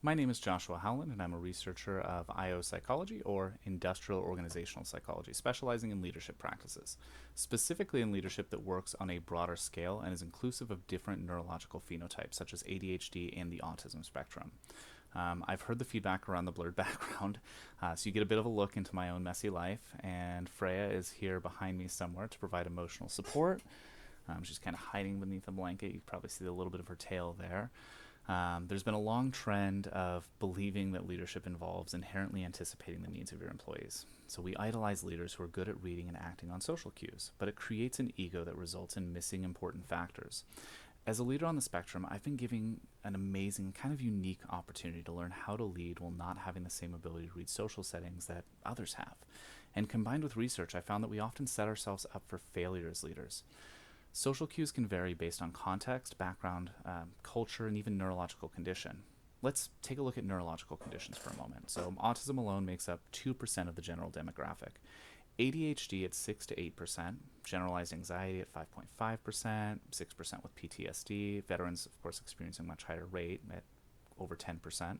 My name is Joshua Howland, and I'm a researcher of IO psychology, or industrial organizational psychology, specializing in leadership practices, specifically in leadership that works on a broader scale and is inclusive of different neurological phenotypes, such as ADHD and the autism spectrum. I've heard the feedback around the blurred background, so you get a bit of a look into my own messy life, and Freya is here behind me somewhere to provide emotional support. She's kind of hiding beneath a blanket. You can probably see a little bit of her tail there. There's been a long trend of believing that leadership involves inherently anticipating the needs of your employees. So we idolize leaders who are good at reading and acting on social cues, but it creates an ego that results in missing important factors. As a leader on the spectrum, I've been giving an amazing, kind of unique opportunity to learn how to lead while not having the same ability to read social settings that others have. And combined with research, I found that we often set ourselves up for failure as leaders. Social cues can vary based on context, background, culture, and even neurological condition. Let's take a look at neurological conditions for a moment. So, autism alone makes up 2% of the general demographic. ADHD at 6 to 8%, generalized anxiety at 5.5%, 6% with PTSD, veterans, of course, experiencing a much higher rate at over 10%.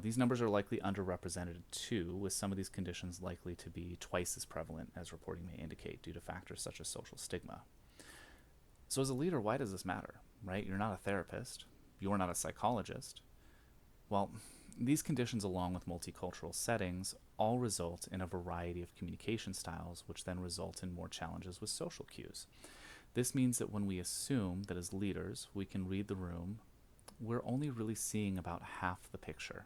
These numbers are likely underrepresented too, with some of these conditions likely to be twice as prevalent as reporting may indicate due to factors such as social stigma. So, as a leader, why does this matter, right? You're not a therapist, you're not a psychologist. Well, these conditions, along with multicultural settings, all result in a variety of communication styles, which then result in more challenges with social cues. This means that when we assume that as leaders we can read the room, we're only really seeing about half the picture.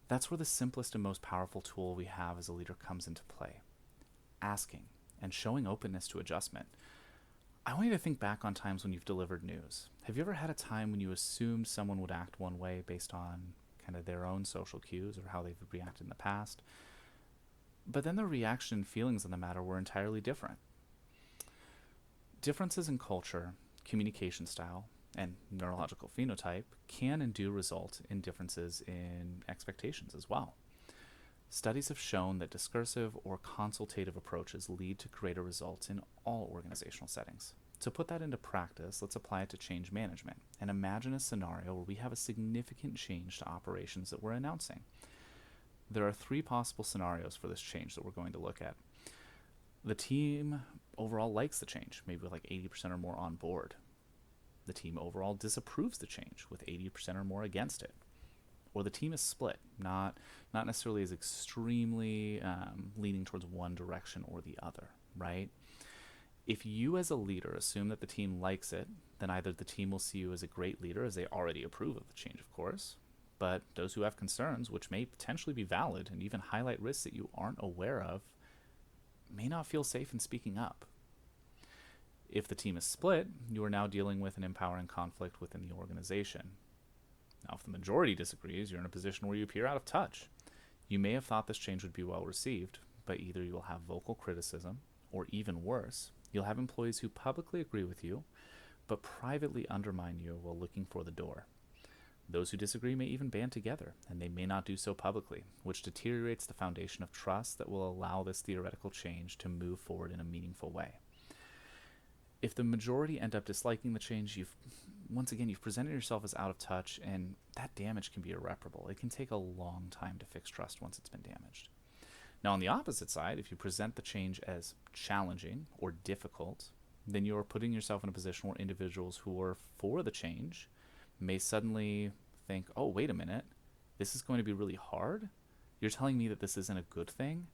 That's where the simplest and most powerful tool we have as a leader comes into play: asking and showing openness to adjustment. I want you to think back on times when you've delivered news. Have you ever had a time when you assumed someone would act one way based on kind of their own social cues or how they've reacted in the past? But then their reaction and feelings on the matter were entirely different. Differences in culture, communication style, and neurological phenotype can and do result in differences in expectations as well. Studies have shown that discursive or consultative approaches lead to greater results in all organizational settings. To put that into practice, let's apply it to change management and imagine a scenario where we have a significant change to operations that we're announcing. There are three possible scenarios for this change that we're going to look at. The team overall likes the change, maybe with like 80% or more on board. The team overall disapproves the change, with 80% or more against it. Or the team is split, not necessarily as extremely leaning towards one direction or the other, right? If you as a leader assume that the team likes it, then either the team will see you as a great leader, as they already approve of the change, of course, but those who have concerns, which may potentially be valid and even highlight risks that you aren't aware of, may not feel safe in speaking up. If the team is split, you are now dealing with an empowering conflict within the organization. Now, if the majority disagrees, you're in a position where you appear out of touch. You may have thought this change would be well received, but either you'll have vocal criticism, or even worse, you'll have employees who publicly agree with you, but privately undermine you while looking for the door. Those who disagree may even band together, and they may not do so publicly, which deteriorates the foundation of trust that will allow this theoretical change to move forward in a meaningful way. If the majority end up disliking the change, you've presented yourself as out of touch, and that damage can be irreparable. It can take a long time to fix trust once it's been damaged. Now, on the opposite side, if you present the change as challenging or difficult, then you're putting yourself in a position where individuals who are for the change may suddenly think, oh, wait a minute, this is going to be really hard? You're telling me that this isn't a good thing?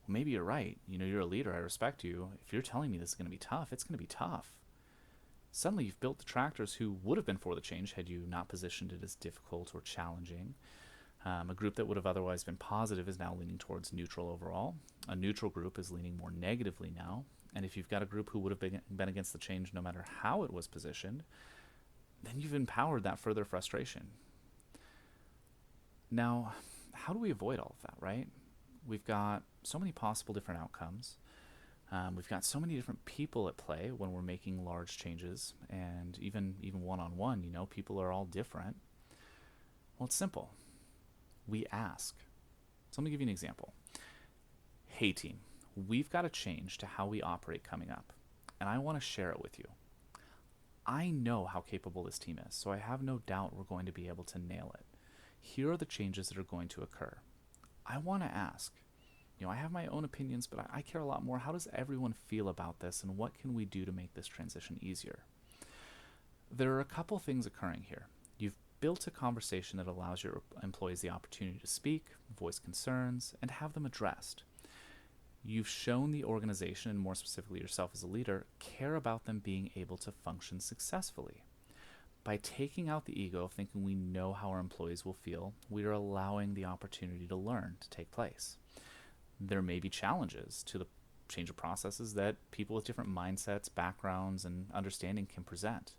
Well, maybe you're right. You're a leader. I respect you. If you're telling me this is going to be tough, it's going to be tough. Suddenly you've built detractors who would have been for the change had you not positioned it as difficult or challenging. A group that would have otherwise been positive is now leaning towards neutral overall. A neutral group is leaning more negatively now. And if you've got a group who would have been against the change no matter how it was positioned, then you've empowered that further frustration. Now, how do we avoid all of that, right? We've got so many possible different outcomes. We've got so many different people at play when we're making large changes, and even one-on-one, people are all different. Well, it's simple. We ask. So let me give you an example. Hey team, we've got a change to how we operate coming up, and I want to share it with you. I know how capable this team is, so I have no doubt we're going to be able to nail it. Here are the changes that are going to occur. I want to ask, I have my own opinions, but I care a lot more. How does everyone feel about this, and what can we do to make this transition easier? There are a couple things occurring here. You've built a conversation that allows your employees the opportunity to speak, voice concerns, and have them addressed. You've shown the organization, and more specifically yourself as a leader, care about them being able to function successfully. By taking out the ego of thinking we know how our employees will feel, we are allowing the opportunity to learn to take place. There may be challenges to the change of processes that people with different mindsets, backgrounds, and understanding can present.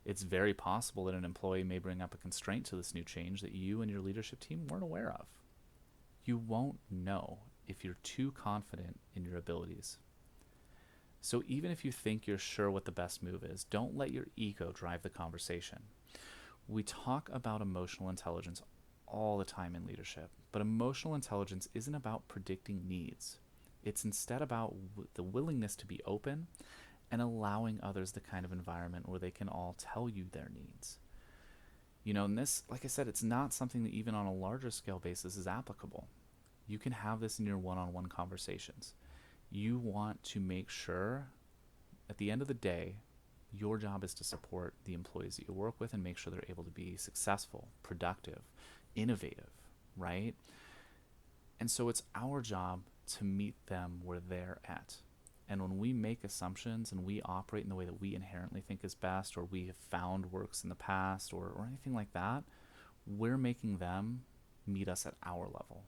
It's very possible that an employee may bring up a constraint to this new change that you and your leadership team weren't aware of. You won't know if you're too confident in your abilities. So even if you think you're sure what the best move is, don't let your ego drive the conversation. We talk about emotional intelligence all the time in leadership, but emotional intelligence isn't about predicting needs. It's instead about the willingness to be open and allowing others the kind of environment where they can all tell you their needs. And this, like I said, it's not something that even on a larger scale basis is applicable. You can have this in your one-on-one conversations. You want to make sure, at the end of the day, your job is to support the employees that you work with and make sure they're able to be successful, productive, innovative, right? And so it's our job to meet them where they're at. And when we make assumptions and we operate in the way that we inherently think is best, or we have found works in the past, or anything like that, we're making them meet us at our level.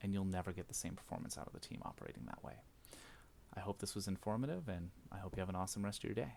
And you'll never get the same performance out of the team operating that way. I hope this was informative, and I hope you have an awesome rest of your day.